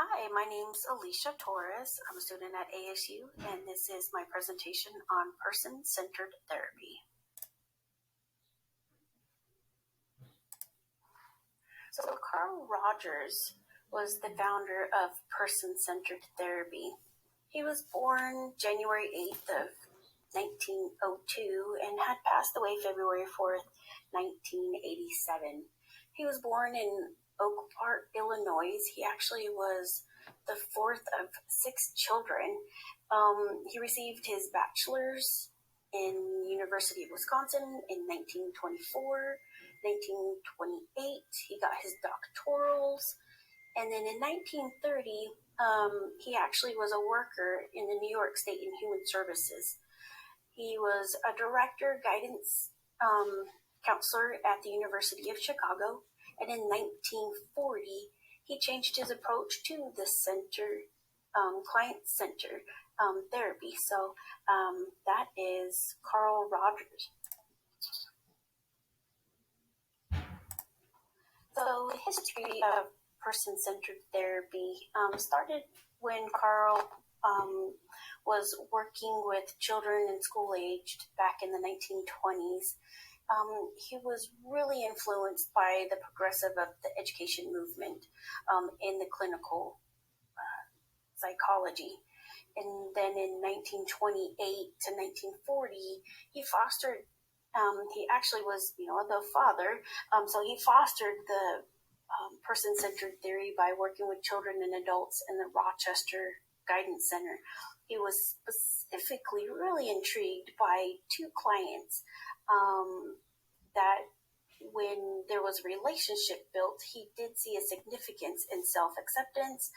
Hi, my name's Alicia Torres. I'm a student at ASU, and this is my presentation on person-centered therapy. So Carl Rogers was the founder of person-centered therapy. He was born January 8th of 1902 and had passed away February 4th, 1987. He was born in Oak Park, Illinois. He actually was the fourth of six children. He received his bachelor's in University of Wisconsin in 1924. 1928, he got his doctorals, and then in 1930, he actually was a worker in the New York State in Human Services. He was a director, guidance counselor at the University of Chicago, and in 1940, he changed his approach to the client-centered therapy. So that is Carl Rogers. So the history of person-centered therapy started when Carl was working with children in school-aged back in the 1920s. He was really influenced by the progressive of the education movement in the clinical psychology. And then in 1928 to 1940, he fostered, he actually was, the father, so he fostered the person-centered theory by working with children and adults in the Rochester Guidance Center. He was specifically really intrigued by two clients that when there was a relationship built, he did see a significance in self-acceptance,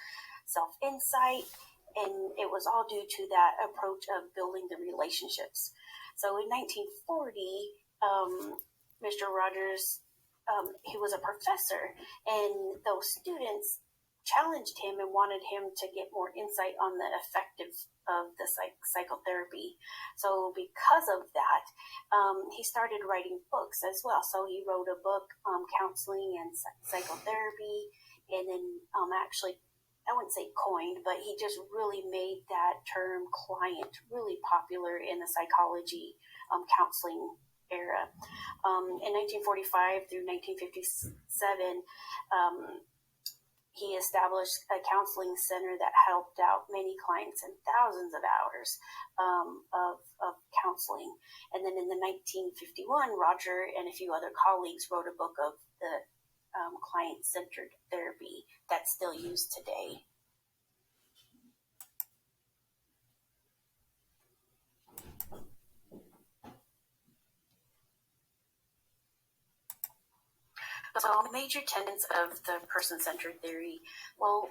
self-insight, and it was all due to that approach of building the relationships. So in 1940, Mr. Rogers, he was a professor, and those students challenged him and wanted him to get more insight on the effectiveness of the psychotherapy. So because of that, he started writing books as well. So he wrote a book, Counseling and Psychotherapy, and then actually, I wouldn't say coined, but he just really made that term client really popular in the psychology counseling era. In 1945 through 1957, he established a counseling center that helped out many clients and thousands of hours of counseling. And then in the 1951, Roger and a few other colleagues wrote a book of the client-centered therapy that's still used today. So major tenets of the person-centered theory, well,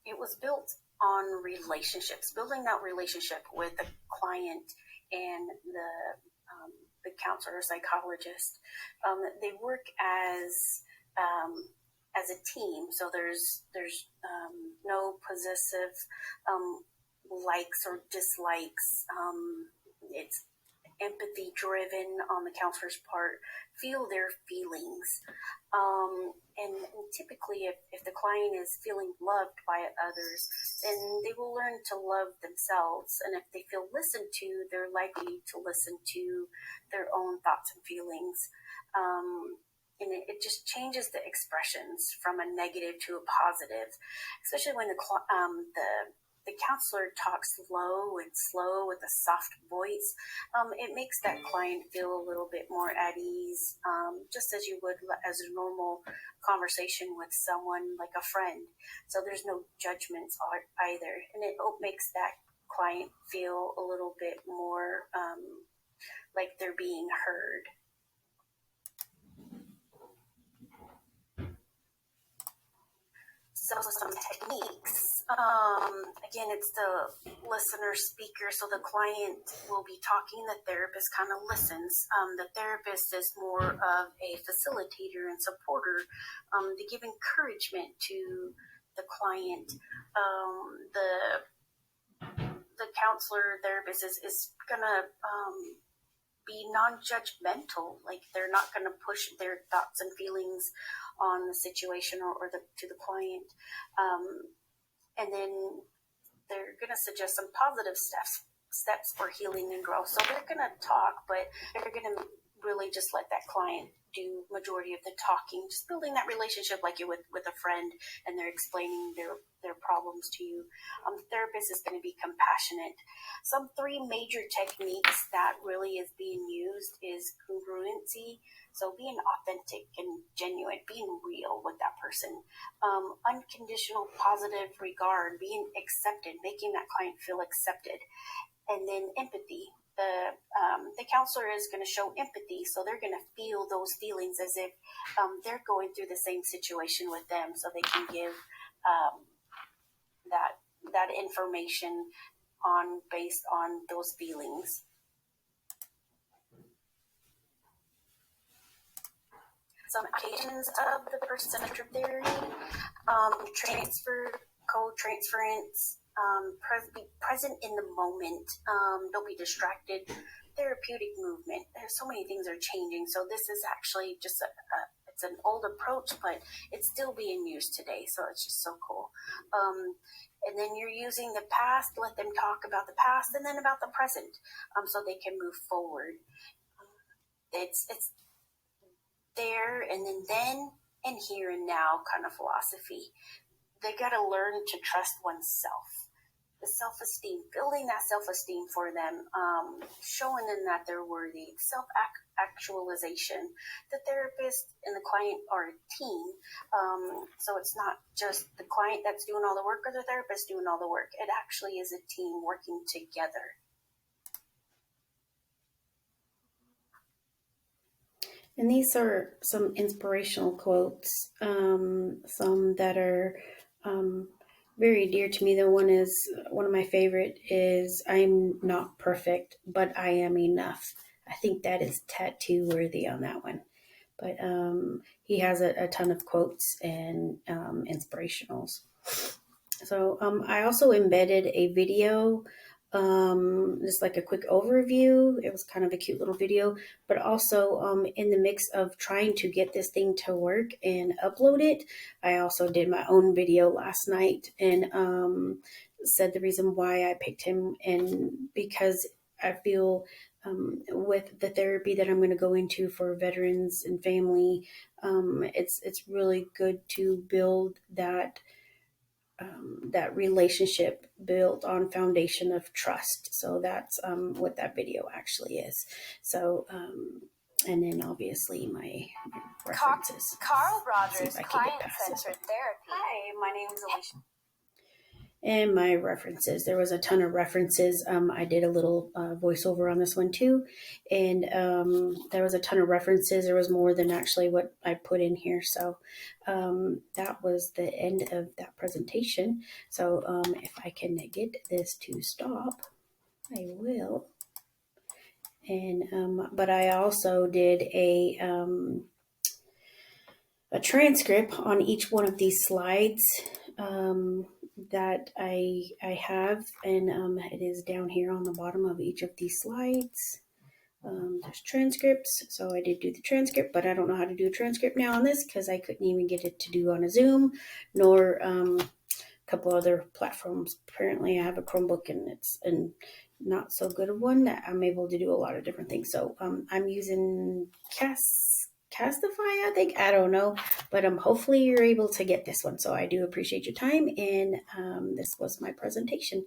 it was built on relationships, building that relationship with the client and the counselor or psychologist. They work as a team, so there's no possessive likes or dislikes. It's empathy driven on the counselor's part, feel their feelings. And typically if the client is feeling loved by others, then they will learn to love themselves. And if they feel listened to, they're likely to listen to their own thoughts and feelings. And it just changes the expressions from a negative to a positive, especially when the counselor talks low and slow with a soft voice. It makes that client feel a little bit more at ease, just as you would as a normal conversation with someone like a friend. So there's no judgments either. And it makes that client feel a little bit more like they're being heard. So some techniques. Again, it's the listener speaker. So the client will be talking. The therapist kind of listens. The therapist is more of a facilitator and supporter to give encouragement to the client. The counselor therapist is going to be non-judgmental. Like they're not going to push their thoughts and feelings on the situation or to the client. and then they're going to suggest some positive steps for healing and growth. So they're going to talk, but they're going to really just let that client do majority of the talking, just building that relationship like you with a friend, and they're explaining their problems to you. The therapist is going to be compassionate. Some 3 major techniques that really is being used is congruency, so being authentic and genuine, being real with that person. Unconditional positive regard, being accepted, making that client feel accepted. And then empathy. The counselor is going to show empathy, so they're going to feel those feelings as if they're going through the same situation with them, so they can give that information based on those feelings. Some applications of the person-centered theory: co-transference. Be present in the moment. Don't be distracted. Therapeutic movement. There's so many things are changing. So this is actually just it's an old approach, but it's still being used today. So it's just so cool. And then you're using the past. Let them talk about the past and then about the present, so they can move forward. It's there and then and here and now kind of philosophy. They got to learn to trust oneself. The self-esteem, building that self-esteem for them, showing them that they're worthy, self-actualization. The therapist and the client are a team, so it's not just the client that's doing all the work or the therapist doing all the work. It actually is a team working together. And these are some inspirational quotes, some that are very dear to me. One of my favorite is, "I'm not perfect, but I am enough." I think that is tattoo worthy on that one. But he has a ton of quotes and inspirationals. So I also embedded a video, just like a quick overview. It was kind of a cute little video, but also in the mix of trying to get this thing to work and upload it, I also did my own video last night and said the reason why I picked him, and because I feel with the therapy that I'm going to go into for veterans and family, it's really good to build that relationship built on foundation of trust. So that's what that video actually is. So and then obviously my references. Carl Rogers, client-centered therapy. Hi, my name is Alicia. And my references, there was a ton of references. I did a little voiceover on this one too, and there was a ton of references. There was more than actually what I put in here. So that was the end of that presentation. So if I can get this to stop, I will. And but I also did a transcript on each one of these slides that I have, and it is down here on the bottom of each of these slides. There's transcripts, so I did do the transcript, but I don't know how to do a transcript now on this because I couldn't even get it to do on a Zoom, nor a couple other platforms. Apparently I have a Chromebook and it's not so good of one that I'm able to do a lot of different things. So I'm using Castify, I think. I don't know, but hopefully you're able to get this one. So I do appreciate your time, and this was my presentation.